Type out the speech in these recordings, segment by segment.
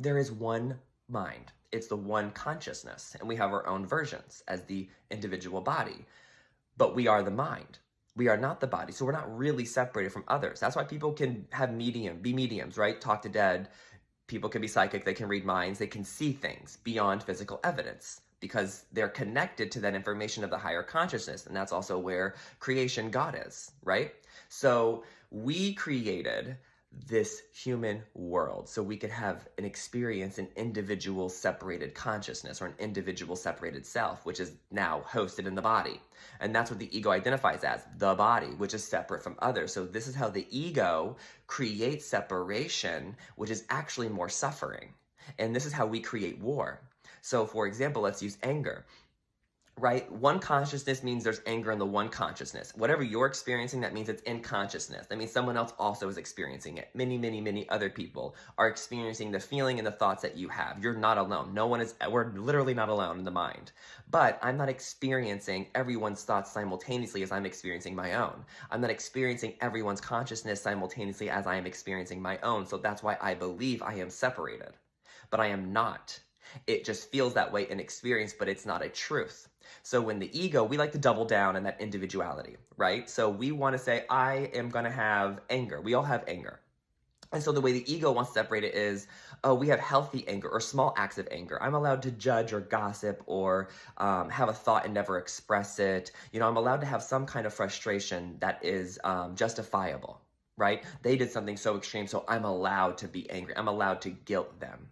there is one mind. It's the one consciousness, and we have our own versions as the individual body. But we are the mind. We are not the body. So we're not really separated from others. That's why people can be mediums, right? Talk to dead. People can be psychic. They can read minds. They can see things beyond physical evidence because they're connected to that information of the higher consciousness. And that's also where creation God is, right? So we created this human world so we could have an experience, an individual separated consciousness or an individual separated self, which is now hosted in the body. And that's what the ego identifies as, the body, which is separate from others. So this is how the ego creates separation, which is actually more suffering. And this is how we create war. So for example, let's use anger. Right? One consciousness means there's anger in the one consciousness. Whatever you're experiencing, that means it's in consciousness. That means someone else also is experiencing it. Many, many, many other people are experiencing the feeling and the thoughts that you have. You're not alone. We're literally not alone in the mind. But I'm not experiencing everyone's thoughts simultaneously as I'm experiencing my own. I'm not experiencing everyone's consciousness simultaneously as I am experiencing my own. So that's why I believe I am separated. But I am not. It just feels that way in experience, but it's not a truth. So when the ego, we like to double down on that individuality, right? So we want to say, I am going to have anger. We all have anger. And so the way the ego wants to separate it is, oh, we have healthy anger or small acts of anger. I'm allowed to judge or gossip or have a thought and never express it. I'm allowed to have some kind of frustration that is justifiable, right? They did something so extreme, so I'm allowed to be angry. I'm allowed to guilt them.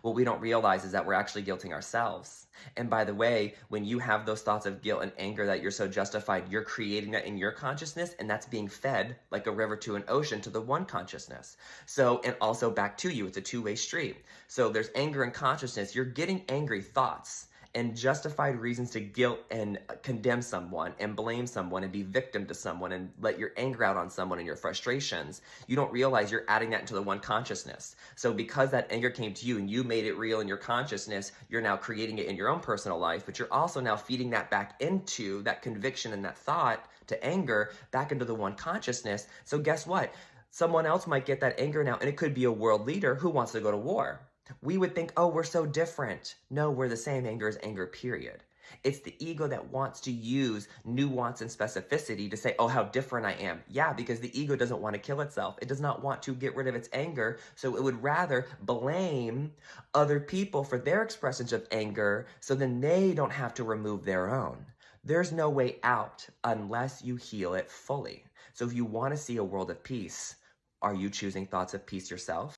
What we don't realize is that we're actually guilting ourselves. And by the way, when you have those thoughts of guilt and anger that you're so justified, you're creating that in your consciousness, and that's being fed like a river to an ocean to the one consciousness. So, and also back to you, it's a two-way street. So there's anger and consciousness. You're getting angry thoughts and justified reasons to guilt and condemn someone and blame someone and be victim to someone and let your anger out on someone and your frustrations. You don't realize you're adding that into the one consciousness. So because that anger came to you and you made it real in your consciousness, you're now creating it in your own personal life, but you're also now feeding that back into that conviction and that thought to anger back into the one consciousness. So guess what? Someone else might get that anger now, and it could be a world leader who wants to go to war. We would think, oh, we're so different. No, we're the same. Anger is anger, period. It's the ego that wants to use nuance and specificity to say, oh, how different I am. Yeah, because the ego doesn't want to kill itself. It does not want to get rid of its anger. So it would rather blame other people for their expressions of anger so then they don't have to remove their own. There's no way out unless you heal it fully. So if you want to see a world of peace, are you choosing thoughts of peace yourself?